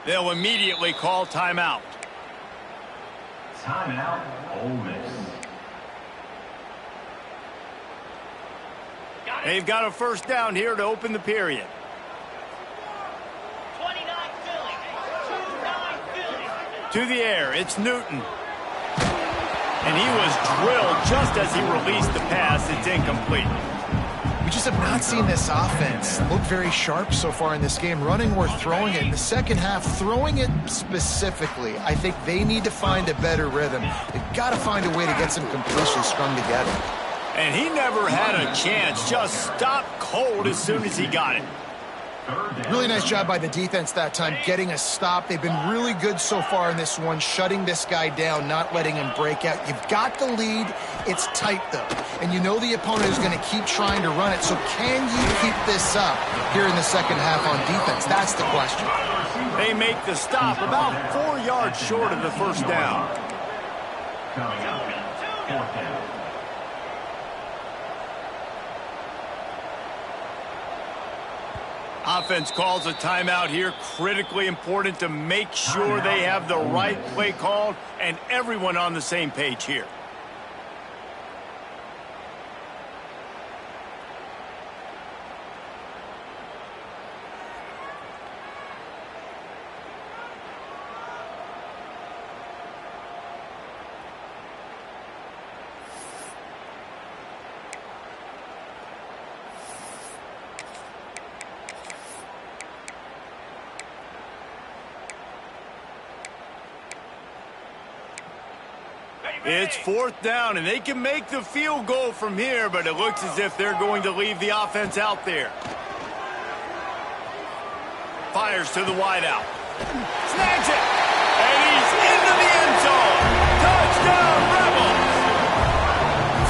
They'll immediately call timeout. Timeout, Ole Miss. They've got a first down here to open the period. 29 Philly. To the air, it's Newton. And he was drilled just as he released the pass. It's incomplete. We just have not seen this offense look very sharp so far in this game, running or throwing it. In the second half, throwing it specifically, I think they need to find a better rhythm. They've got to find a way to get some completions strung together. And he never had a chance, just stopped cold as soon as he got it. Really nice job by the defense that time, getting a stop. They've been really good so far in this one, shutting this guy down, not letting him break out. You've got the lead. It's tight, though. And you know the opponent is going to keep trying to run it. So can you keep this up here in the second half on defense? That's the question. They make the stop about 4 yards short of the first down. Coming up, fourth down. Offense calls a timeout here. Critically important to make sure they have the right play called and everyone on the same page here. It's fourth down, and they can make the field goal from here, but it looks as if they're going to leave the offense out there. Fires to the wideout. Snags it! And he's into the end zone! Touchdown, Rebels!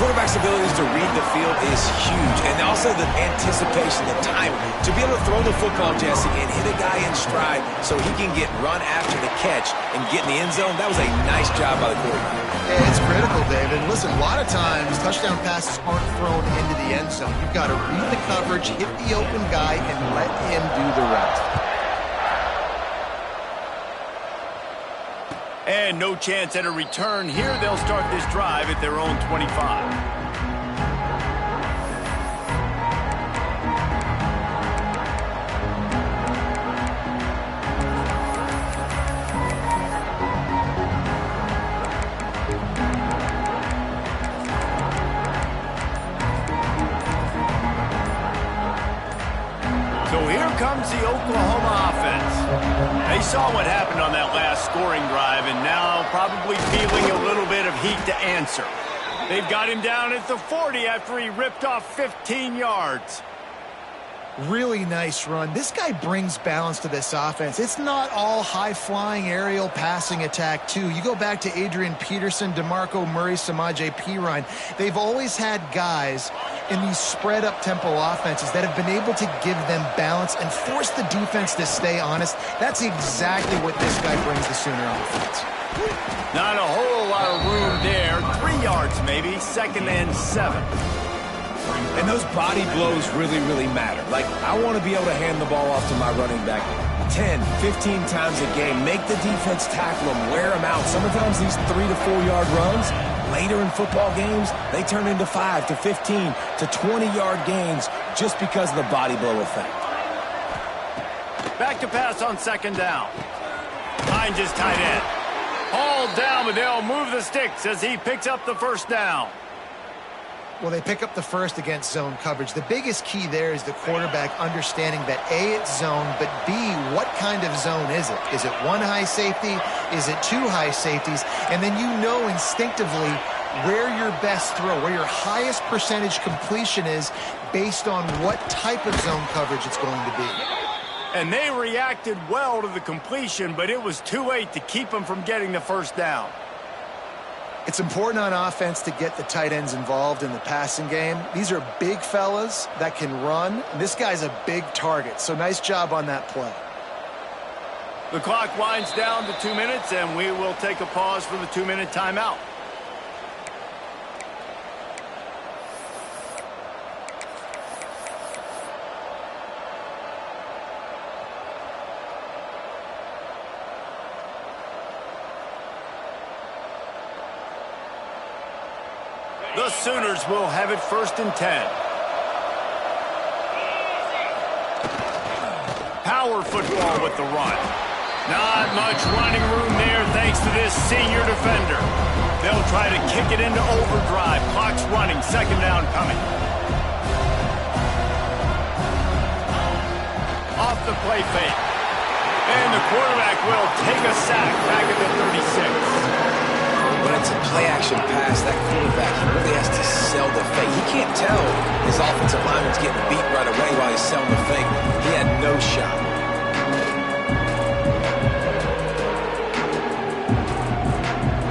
Quarterback's abilities to read the field is huge, and also the anticipation, the timing. To be able to throw the football, Jesse, and hit a guy in stride so he can get run after the catch and get in the end zone, that was a nice job by the quarterback. Yeah, it's critical, David. Listen, a lot of times touchdown passes aren't thrown into the end zone. You've got to read the coverage, hit the open guy, and let him do the rest. And no chance at a return here. They'll start this drive at their own 25. So here comes the Oklahoma offense. They saw what happened on that last scoring drive and now probably feeling a little bit of heat to answer. They've got him down at the 40 after he ripped off 15 yards. Really nice run. This guy brings balance to this offense. It's not all high-flying aerial passing attack, too. You go back to Adrian Peterson, DeMarco Murray, Samaje Perine. They've always had guys in these spread-up tempo offenses that have been able to give them balance and force the defense to stay honest. That's exactly what this guy brings the Sooner offense. Not a whole lot of room there. 3 yards maybe, second and 7. And those body blows really, really matter. Like, I want to be able to hand the ball off to my running back 10, 15 times a game. Make the defense tackle them, wear them out. Sometimes these 3 to 4 yard runs, later in football games, they turn into 5 to 15 to 20-yard gains just because of the body blow effect. Back to pass on second down. Finds his tight end. Hauled down, but they'll move the sticks as he picks up the first down. Well, they pick up the first against zone coverage. The biggest key there is the quarterback understanding that A, it's zone, but B, what kind of zone is it? Is it one high safety? Is it two high safeties? And then you know instinctively where your best throw, where your highest percentage completion is based on what type of zone coverage it's going to be. And they reacted well to the completion, but it was too late to keep them from getting the first down. It's important on offense to get the tight ends involved in the passing game. These are big fellas that can run. This guy's a big target, so nice job on that play. The clock winds down to 2 minutes, and we will take a pause for the 2-minute timeout. The Sooners will have it 1st and 10. Power football with the run. Not much running room there thanks to this senior defender. They'll try to kick it into overdrive. Clock's running. 2nd down coming. Off the play fake. And the quarterback will take a sack back at the 36. When it's a play-action pass, that quarterback, he really has to sell the fake. He can't tell his offensive lineman's getting beat right away while he's selling the fake. He had no shot.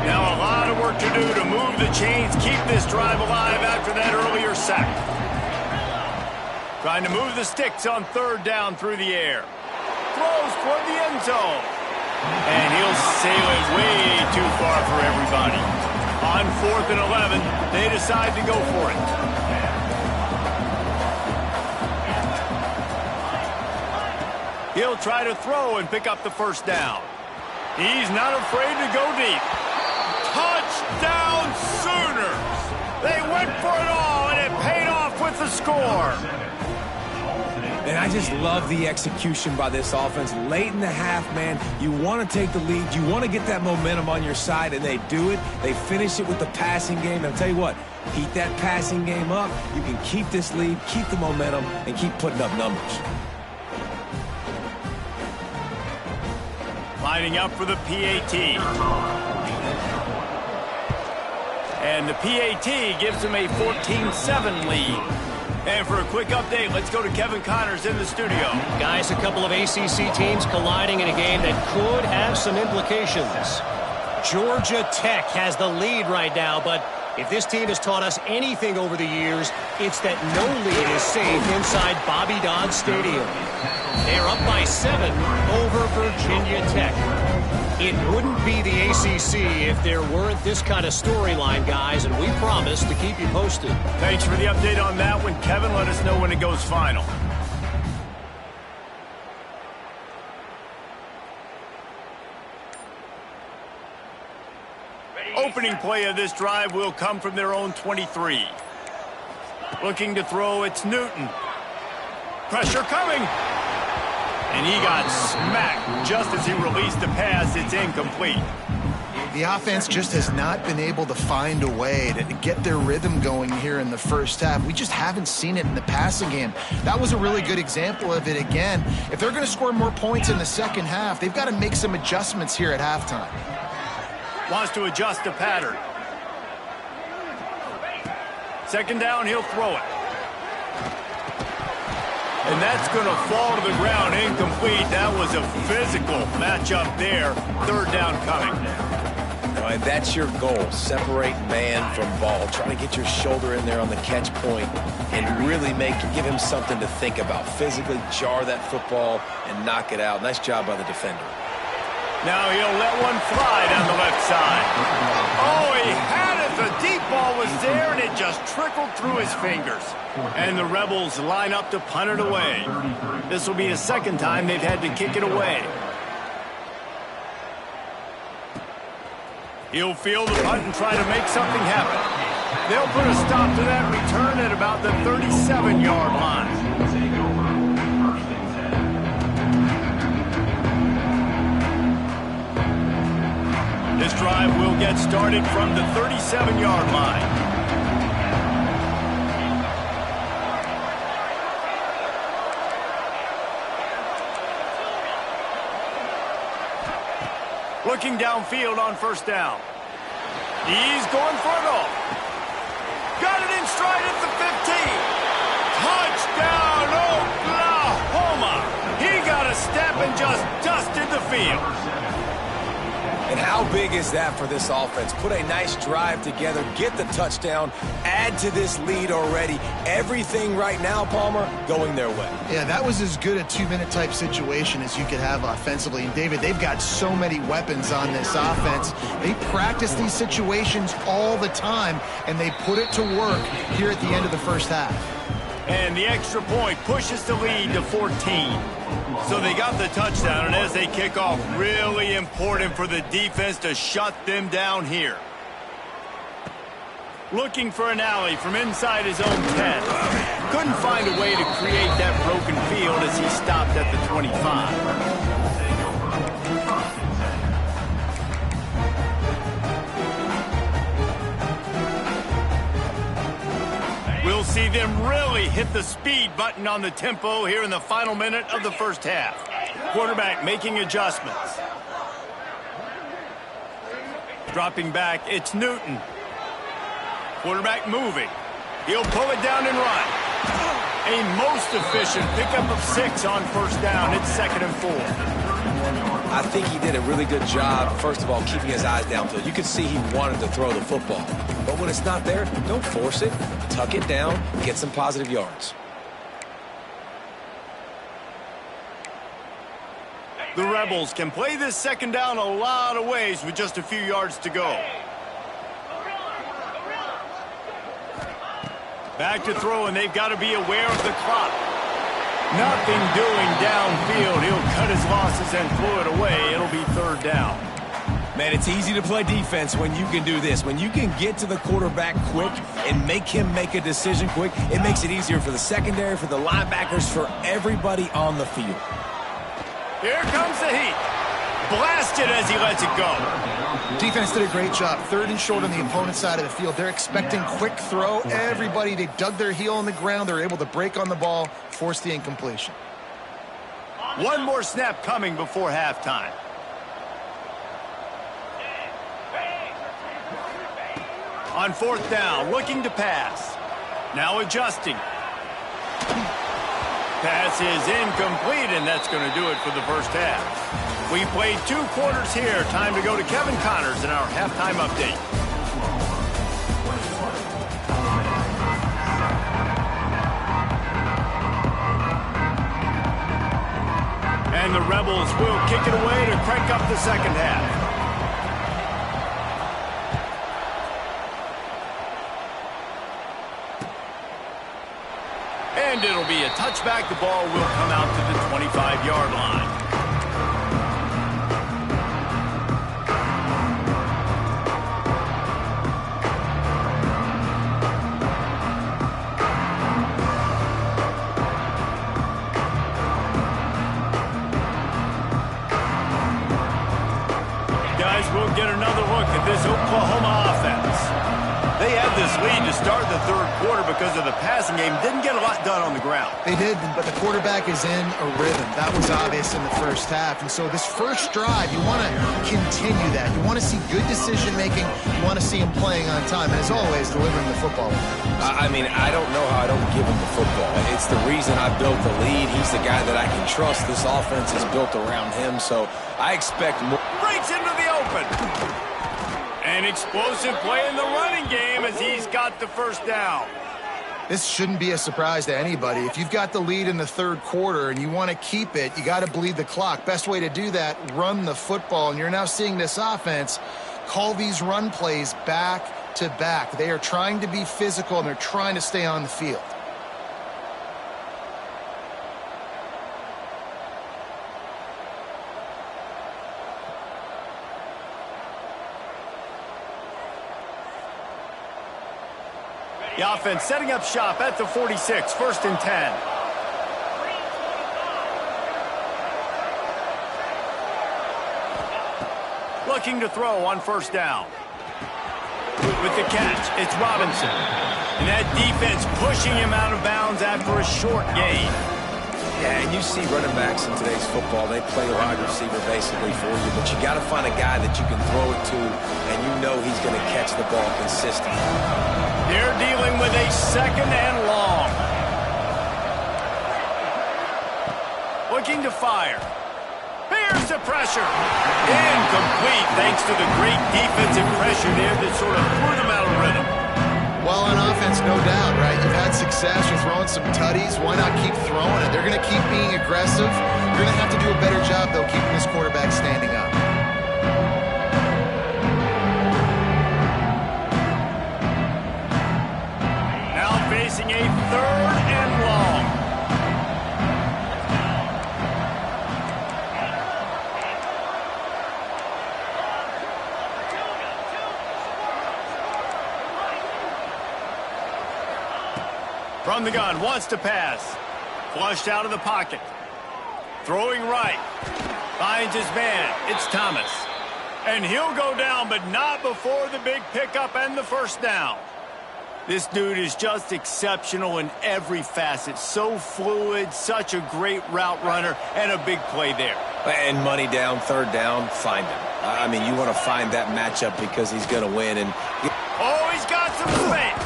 Now a lot of work to do to move the chains, keep this drive alive after that earlier sack. Trying to move the sticks on 3rd down through the air. Throws toward the end zone. And he'll sail it way too far for everybody. On 4th and 11, they decide to go for it. He'll try to throw and pick up the 1st down. He's not afraid to go deep. Touchdown Sooners! They went for it all, and it paid off with the score. And I just love the execution by this offense. Late in the half, man, you want to take the lead. You want to get that momentum on your side, and they do it. They finish it with the passing game. And I'll tell you what, heat that passing game up. You can keep this lead, keep the momentum, and keep putting up numbers. Lining up for the PAT. And the PAT gives them a 14-7 lead. And for a quick update, let's go to Kevin Connors in the studio. Guys, a couple of ACC teams colliding in a game that could have some implications. Georgia Tech has the lead right now, but if this team has taught us anything over the years, it's that no lead is safe inside Bobby Dodd Stadium. They're up by 7 over Virginia Tech. It wouldn't be the ACC if there weren't this kind of storyline, guys, and we promise to keep you posted. Thanks for the update on that one, Kevin. Let us know when it goes final. Opening play of this drive will come from their own 23. Looking to throw, it's Newton. Pressure coming. And he got smacked just as he released the pass. It's incomplete. The offense just has not been able to find a way to get their rhythm going here in the 1st half. We just haven't seen it in the passing game. That was a really good example of it again. If they're going to score more points in the 2nd half, they've got to make some adjustments here at halftime. Wants to adjust the pattern. 2nd down, he'll throw it. And that's going to fall to the ground incomplete. That was a physical matchup there. 3rd down coming. All right, that's your goal. Separate man from ball. Try to get your shoulder in there on the catch point and really give him something to think about. Physically jar that football and knock it out. Nice job by the defender. Now he'll let one fly down the left side. Oh, he had it. The deep ball was there, and it just trickled through his fingers. And the Rebels line up to punt it away. This will be the 2nd time they've had to kick it away. He'll field the punt and try to make something happen. They'll put a stop to that return at about the 37-yard line. This drive will get started from the 37-yard line. Looking downfield on 1st down. He's going for it all. Got it in stride at the 15. Touchdown, Oklahoma. He got a step and just dusted the field. And how big is that for this offense? Put a nice drive together, get the touchdown, add to this lead already. Everything right now, Palmer, going their way. Yeah, that was as good a 2-minute type situation as you could have offensively. And, David, they've got so many weapons on this offense. They practice these situations all the time, and they put it to work here at the end of the 1st half. And the extra point pushes the lead to 14. So they got the touchdown, and as they kick off, really important for the defense to shut them down here. Looking for an alley from inside his own 10. Couldn't find a way to create that broken field as he stopped at the 25. We'll see them really hit the speed button on the tempo here in the final minute of the first half. Quarterback making adjustments. Dropping back, it's Newton. Quarterback moving. He'll pull it down and run. A most efficient pickup of 6 on first down. It's 2nd and 4. I think he did a really good job, first of all, keeping his eyes downfield. You could see he wanted to throw the football. But when it's not there, don't force it. Tuck it down, get some positive yards. The Rebels can play this 2nd down a lot of ways with just a few yards to go. Back to throw, and they've got to be aware of the clock. Nothing doing downfield. He'll cut his losses and throw it away. It'll be 3rd down. Man, it's easy to play defense when you can do this. When you can get to the quarterback quick and make him make a decision quick, it makes it easier for the secondary, for the linebackers, for everybody on the field. Here comes the heat. Blasted as he lets it go. Defense did a great job. 3rd and short on the opponent's side of the field. They're expecting quick throw. Everybody, they dug their heel on the ground. They're able to break on the ball, force the incompletion. One more snap coming before halftime. On 4th down, looking to pass. Now adjusting. Pass is incomplete, and that's going to do it for the first half. We played 2 quarters here. Time to go to Kevin Connors in our halftime update. And the Rebels will kick it away to crank up the 2nd half. And it'll be a touchback. The ball will come out to the 25-yard line. Guys, we'll get another look at this Oklahoma offense. They had this lead to start the 3rd quarter because of the passing game. Didn't get a lot done on the ground. They did, but the quarterback is in a rhythm. That was obvious in the first half. And so this first drive, you want to continue that. You want to see good decision-making. You want to see him playing on time. And as always, delivering the football. I mean, I don't know how I don't give him the football. It's the reason I built the lead. He's the guy that I can trust. This offense is built around him, so I expect more. Breaks into the open. An explosive play in the running game as he's got the first down. This shouldn't be a surprise to anybody. If you've got the lead in the 3rd quarter and you want to keep it, you got to bleed the clock. Best way to do that, run the football. And you're now seeing this offense call these run plays back to back. They are trying to be physical, and they're trying to stay on the field. The offense setting up shop at the 46, 1st and 10. Looking to throw on 1st down. With the catch, it's Robinson. And that defense pushing him out of bounds after a short gain. Yeah, and you see running backs in today's football, they play wide receiver basically for you, but you got to find a guy that you can throw it to, and you know he's going to catch the ball consistently. They're dealing with a 2nd and long. Looking to fire. Here's the pressure. Incomplete thanks to the great defensive pressure there that sort of threw them out of rhythm. Well, on offense, no doubt, right? You've had success. You're throwing some tutties. Why not keep throwing it? They're going to keep being aggressive. You're going to have to do a better job, though, keeping this quarterback standing up. Now facing a 3rd and long. From the gun, wants to pass. Flushed out of the pocket. Throwing right. Finds his man. It's Thomas. And he'll go down, but not before the big pickup and the first down. This dude is just exceptional in every facet. So fluid, such a great route runner, and a big play there. And money down, third down, find him. I mean, you want to find that matchup because he's going to win. And oh, he's got some space.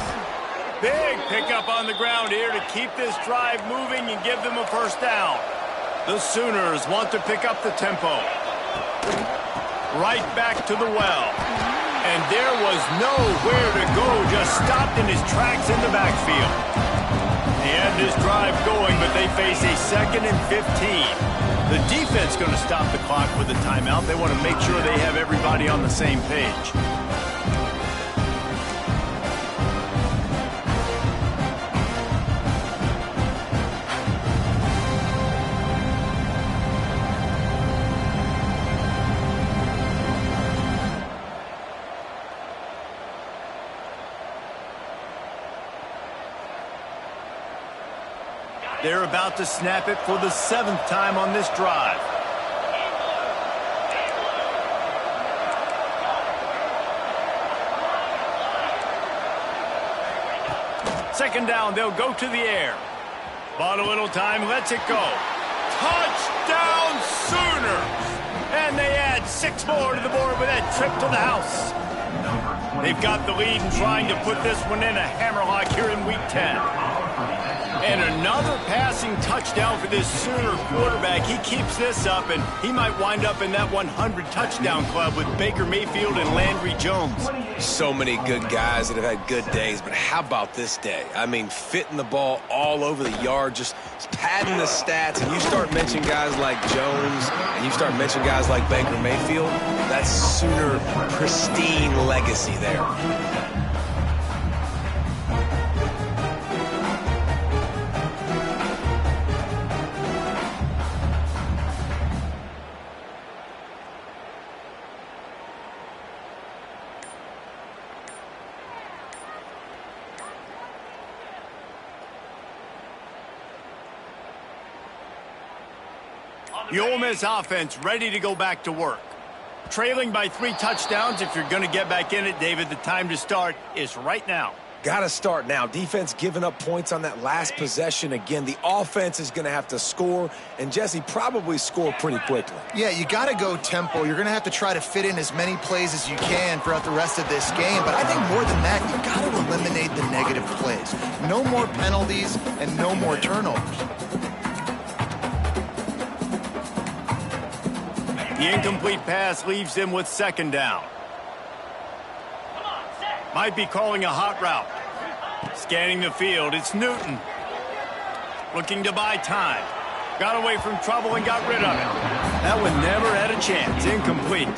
Big pickup on the ground here to keep this drive moving and give them a first down. The Sooners want to pick up the tempo. Right back to the well. And there was nowhere to go, just stopped in his tracks in the backfield. They had this drive going, but they face a 2nd and 15. The defense going to stop the clock with a timeout. They want to make sure they have everybody on the same page. They're about to snap it for the 7th time on this drive. Second down, they'll go to the air. Bought a little time, lets it go. Touchdown Sooners! And they add 6 more to the board with that trip to the house. They've got the lead and trying to put this one in a hammerlock here in Week 10. And another passing touchdown for this Sooner quarterback. He keeps this up, and he might wind up in that 100 touchdown club with Baker Mayfield and Landry Jones. So many good guys that have had good days, but how about this day? I mean, fitting the ball all over the yard, just padding the stats, and you start mentioning guys like Jones, and you start mentioning guys like Baker Mayfield, that's Sooner pristine legacy there. The Ole Miss offense ready to go back to work. Trailing by 3 touchdowns. If you're going to get back in it, David, the time to start is right now. Got to start now. Defense giving up points on that last possession. Again, the offense is going to have to score, and Jesse probably score pretty quickly. Yeah, you got to go tempo. You're going to have to try to fit in as many plays as you can throughout the rest of this game. But I think more than that, you got to eliminate the negative plays. No more penalties and no more turnovers. The incomplete pass leaves them with 2nd down. Might be calling a hot route. Scanning the field, it's Newton. Looking to buy time. Got away from trouble and got rid of it. That one never had a chance. Incomplete.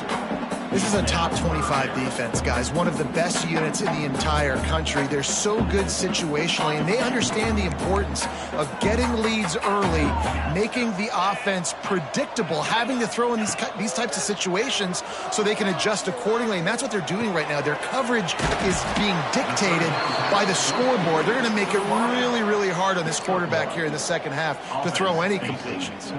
This is a top 25 defense, guys. One of the best units in the entire country. They're so good situationally, and they understand the importance of getting leads early, making the offense predictable, having to throw in these types of situations so they can adjust accordingly, and that's what they're doing right now. Their coverage is being dictated by the scoreboard. They're going to make it really, really hard on this quarterback here in the second half to throw any completions.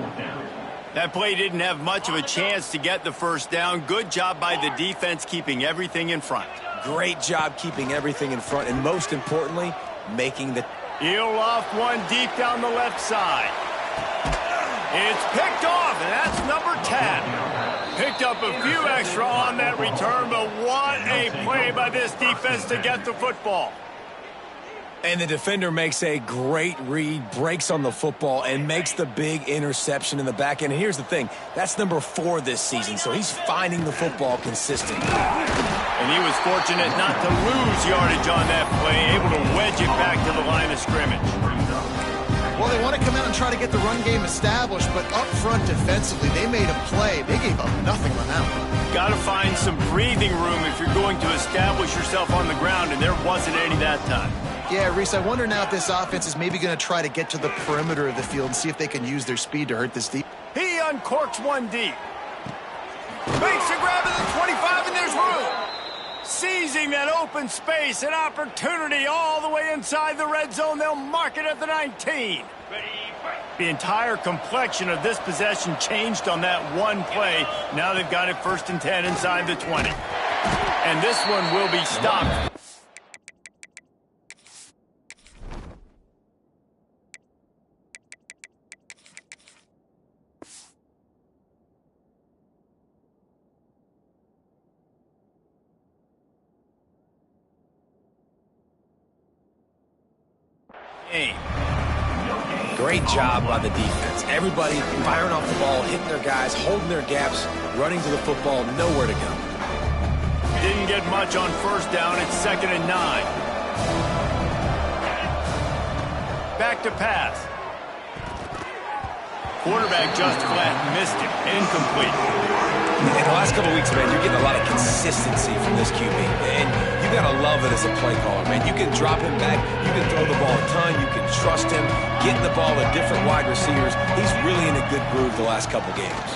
That play didn't have much of a chance to get the first down. Good job by the defense keeping everything in front. Great job keeping everything in front, and most importantly, making the... He'll loft one deep down the left side. It's picked off, and that's number 10. Picked up a few extra on that return, but what a play by this defense to get the football. And the defender makes a great read, breaks on the football, and makes the big interception in the back end. And here's the thing, that's number 4 this season, so he's finding the football consistently. And he was fortunate not to lose yardage on that play, able to wedge it back to the line of scrimmage. Well, they want to come out and try to get the run game established, but up front defensively, they made a play. They gave up nothing on that one. Got to find some breathing room if you're going to establish yourself on the ground, and there wasn't any that time. Yeah, Reese, I wonder now if this offense is maybe going to try to get to the perimeter of the field and see if they can use their speed to hurt this deep. He uncorks one deep. Makes a grab at the 25, and there's room. Seizing that open space, an opportunity all the way inside the red zone. They'll mark it at the 19. The entire complexion of this possession changed on that one play. Now they've got it 1st and 10 inside the 20. And this one will be stopped. Great job by the defense. Everybody firing off the ball, hitting their guys, holding their gaps, running to the football, nowhere to go. Didn't get much on 1st down. It's 2nd and 9. Back to pass. Quarterback just flat missed it. Incomplete. In the last couple of weeks, man, you're getting a lot of consistency from this QB. And you got to love it as a play caller, man. You can drop him back. You can throw the ball a ton. You can trust him. Getting the ball to different wide receivers. He's really in a good groove the last couple games.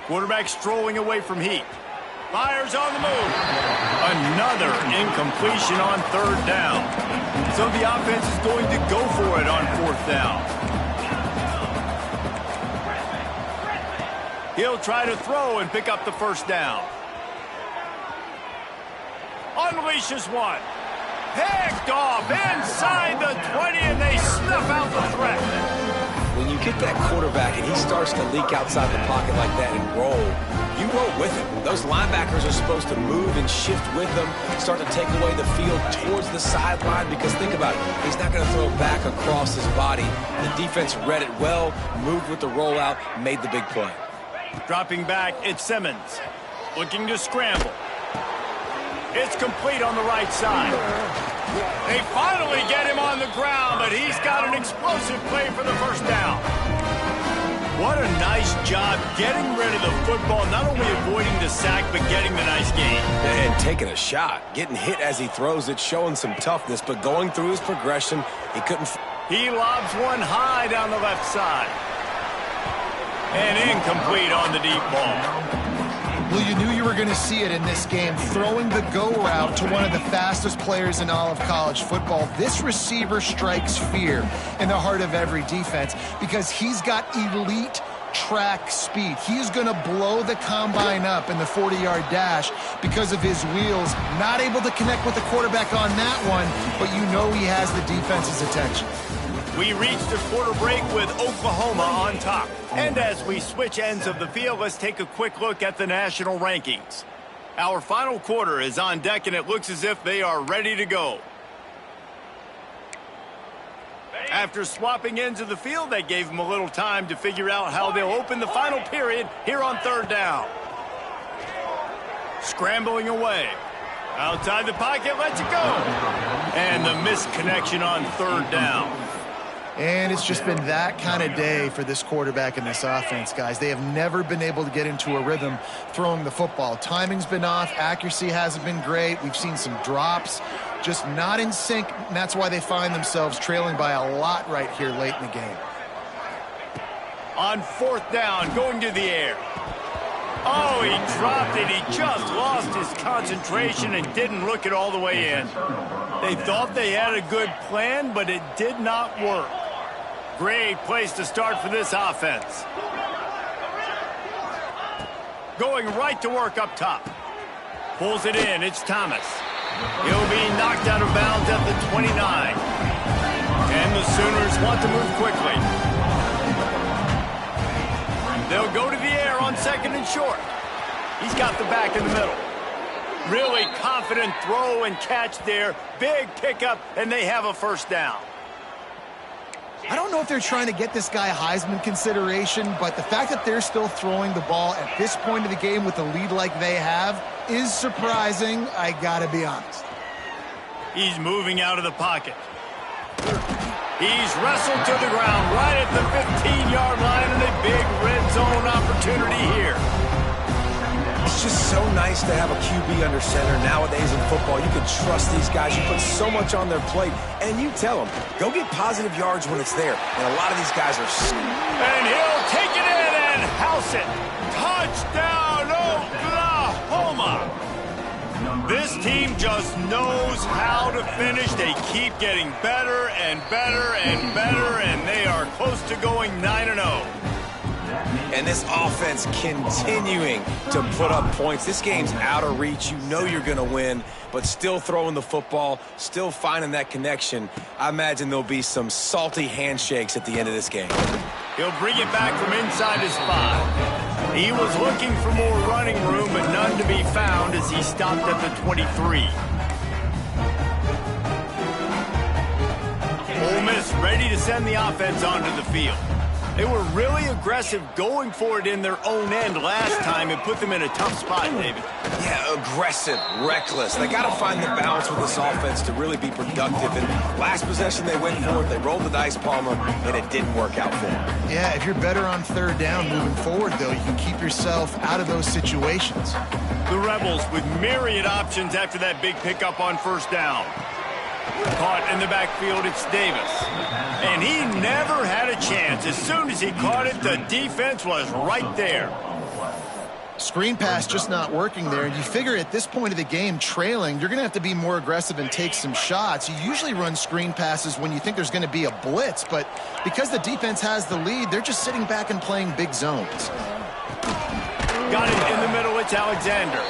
Quarterback strolling away from heat. Fires on the move. Another incompletion on 3rd down. So the offense is going to go for it on 4th down. He'll try to throw and pick up the 1st down. Unleashes one. Picked off inside the 20, and they snuff out the threat. When you get that quarterback and he starts to leak outside the pocket like that and roll, you roll with him. Those linebackers are supposed to move and shift with them, start to take away the field towards the sideline, because think about it, he's not going to throw it back across his body. The defense read it well, moved with the rollout, made the big play. Dropping back, it's Simmons. Looking to scramble. It's complete on the right side. They finally get him on the ground, but he's got an explosive play for the 1st down. What a nice job getting rid of the football, not only avoiding the sack, but getting the nice gain. And taking a shot, getting hit as he throws it, showing some toughness, but going through his progression, he couldn't. He lobs one high down the left side. And incomplete on the deep ball. Well, you knew you were going to see it in this game, throwing the go route to one of the fastest players in all of college football. This receiver strikes fear in the heart of every defense because he's got elite track speed. He's going to blow the combine up in the 40-yard dash because of his wheels. Not able to connect with the quarterback on that one, but you know he has the defense's attention. We reached the quarter break with Oklahoma on top. And as we switch ends of the field, let's take a quick look at the national rankings. Our final quarter is on deck, and it looks as if they are ready to go. After swapping ends of the field, that gave them a little time to figure out how they'll open the final period here on 3rd down. Scrambling away. Outside the pocket, lets it go. And the missed connection on 3rd down. And it's just been that kind of day for this quarterback and this offense, guys. They have never been able to get into a rhythm throwing the football. Timing's been off. Accuracy hasn't been great. We've seen some drops, just not in sync, and that's why they find themselves trailing by a lot right here late in the game. On 4th down, going to the air. Oh, he dropped it. He just lost his concentration and didn't look it all the way in. They thought they had a good plan, but it did not work. Great place to start for this offense. Going right to work up top. Pulls it in. It's Thomas. He'll be knocked out of bounds at the 29. And the Sooners want to move quickly. They'll go to the air on 2nd and short. He's got the back in the middle. Really confident throw and catch there. Big pickup, and they have a 1st down. I don't know if they're trying to get this guy Heisman consideration, but the fact that they're still throwing the ball at this point of the game with a lead like they have is surprising, I gotta be honest. He's moving out of the pocket. He's wrestled to the ground right at the 15-yard line, and a big red zone opportunity here. It's just so nice to have a QB under center nowadays in football. You can trust these guys. You put so much on their plate, and you tell them, go get positive yards when it's there. And a lot of these guys are... And he'll take it in and house it. Touchdown, Oklahoma. This team just knows how to finish. They keep getting better and better and better, and they are close to going 9-0. And this offense continuing to put up points. This game's out of reach. You know you're going to win, but still throwing the football, still finding that connection. I imagine there'll be some salty handshakes at the end of this game. He'll bring it back from inside his spot. He was looking for more running room, but none to be found as he stopped at the 23. Ole Miss ready to send the offense onto the field. They were really aggressive going for it in their own end last time and put them in a tough spot, David. Yeah, aggressive, reckless. They got to find the balance with this offense to really be productive. And last possession they went for it, they rolled the dice, Palmer, and it didn't work out for them. Yeah, if you're better on third down moving forward, though, you can keep yourself out of those situations. The Rebels with myriad options after that big pickup on first down. Caught in the backfield, it's Davis. And he never had a chance. As soon as he caught it, the defense was right there. Screen pass just not working there. And you figure at this point of the game, trailing, you're going to have to be more aggressive and take some shots. You usually run screen passes when you think there's going to be a blitz. But because the defense has the lead, they're just sitting back and playing big zones. Got it in the middle, it's Alexander.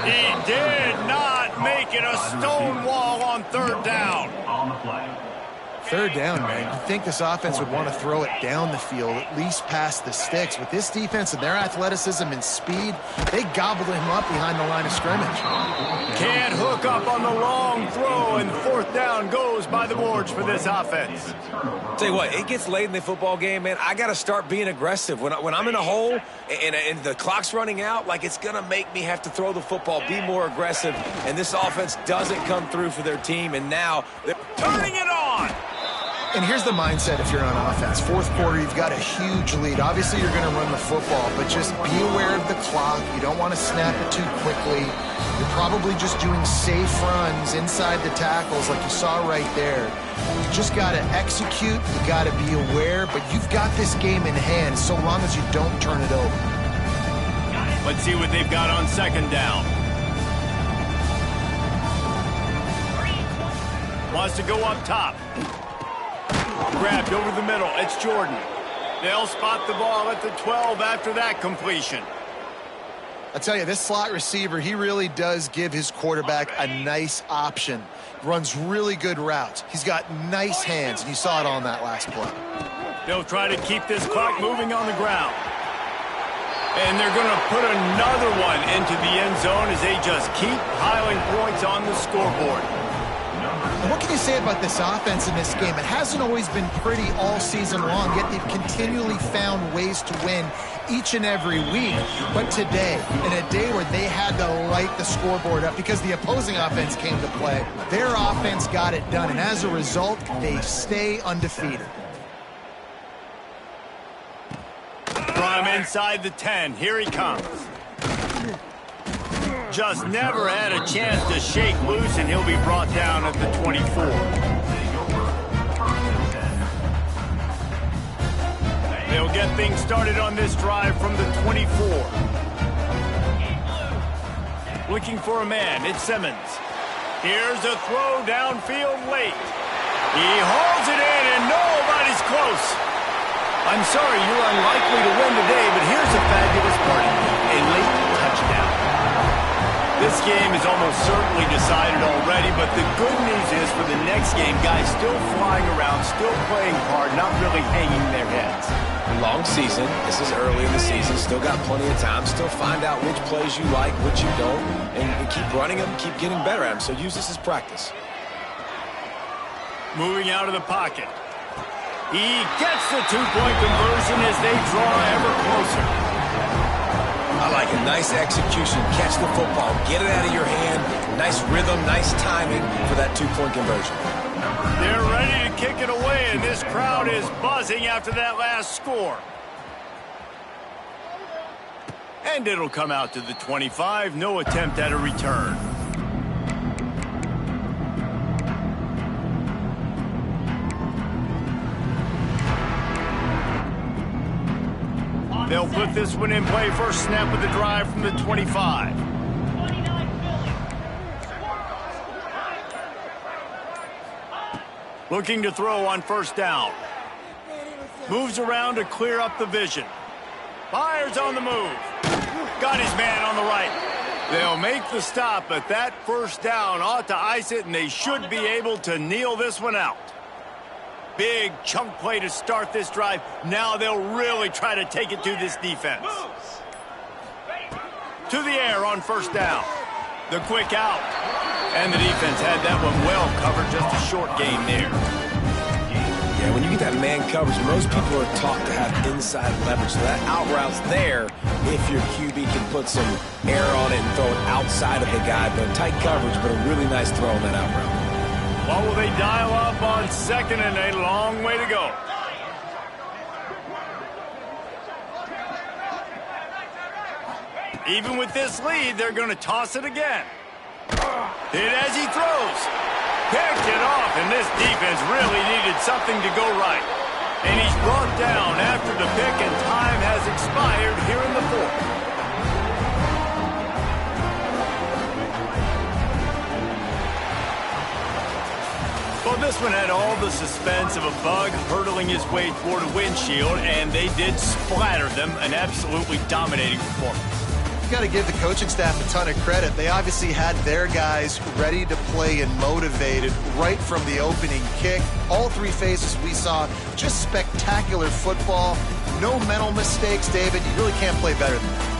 He did not make it a stone wall on third down. On the play. Third down, man. You'd think this offense would want to throw it down the field, at least past the sticks. With this defense and their athleticism and speed, they gobbled him up behind the line of scrimmage. Can't hook up on the long throw, and fourth down goes by the boards for this offense. Tell you what, it gets late in the football game, man. I got to start being aggressive. When I'm in a hole and the clock's running out, like it's going to make me have to throw the football, be more aggressive, and this offense doesn't come through for their team, and now they're turning it on. And here's the mindset if you're on offense. Fourth quarter, you've got a huge lead. Obviously, you're going to run the football, but just be aware of the clock. You don't want to snap it too quickly. You're probably just doing safe runs inside the tackles like you saw right there. You just got to execute. You got to be aware, but you've got this game in hand so long as you don't turn it over. Let's see what they've got on second down. Wants to go up top. Grabbed over the middle. It's Jordan. They'll spot the ball at the 12 after that completion. I tell you, this slot receiver, he really does give his quarterback a nice option. Runs really good routes. He's got nice hands, and you saw it on that last play. They'll try to keep this clock moving on the ground. And they're going to put another one into the end zone as they just keep piling points on the scoreboard. What can you say about this offense in this game? It hasn't always been pretty all season long, yet they've continually found ways to win each and every week. But today, in a day where they had to light the scoreboard up because the opposing offense came to play, their offense got it done. And as a result, they stay undefeated. From inside the 10, here he comes. Just never had a chance to shake loose, and he'll be brought down at the 24. They'll get things started on this drive from the 24. Looking for a man, it's Simmons. Here's a throw downfield late. He hauls it in, and nobody's close. I'm sorry, you're unlikely to win today, but here's a fabulous play. A late touchdown. This game is almost certainly decided already, but the good news is for the next game, guys still flying around, still playing hard, not really hanging their heads. Long season. This is early in the season. Still got plenty of time. Still find out which plays you like, which you don't, and keep running them, keep getting better at them. So use this as practice. Moving out of the pocket. He gets the two-point conversion as they draw ever closer. I like it. Nice execution. Catch the football. Get it out of your hand. Nice rhythm, nice timing for that two-point conversion. They're ready to kick it away, and this crowd is buzzing after that last score. And it'll come out to the 25. No attempt at a return. They'll put this one in play. First snap of the drive from the 25. Looking to throw on first down. Moves around to clear up the vision. Fires on the move. Got his man on the right. They'll make the stop, but that first down ought to ice it, and they should be able to kneel this one out. Big chunk play to start this drive. Now they'll really try to take it to this defense. To the air on first down. The quick out. And the defense had that one well covered, just a short gain there. Yeah, when you get that man coverage, most people are taught to have inside leverage. So that out route's there if your QB can put some air on it and throw it outside of the guy. But tight coverage, but a really nice throw on that out route. What will they dial up on second and a long way to go? Even with this lead, they're going to toss it again. Hit as he throws. Picked it off, and this defense really needed something to go right. And he's brought down after the pick, and time has expired here in the fourth. Well, this one had all the suspense of a bug hurtling his way toward a windshield, and they did splatter them. An absolutely dominating performance. You got to give the coaching staff a ton of credit. They obviously had their guys ready to play and motivated right from the opening kick. All three phases we saw, just spectacular football. No mental mistakes, David. You really can't play better than that.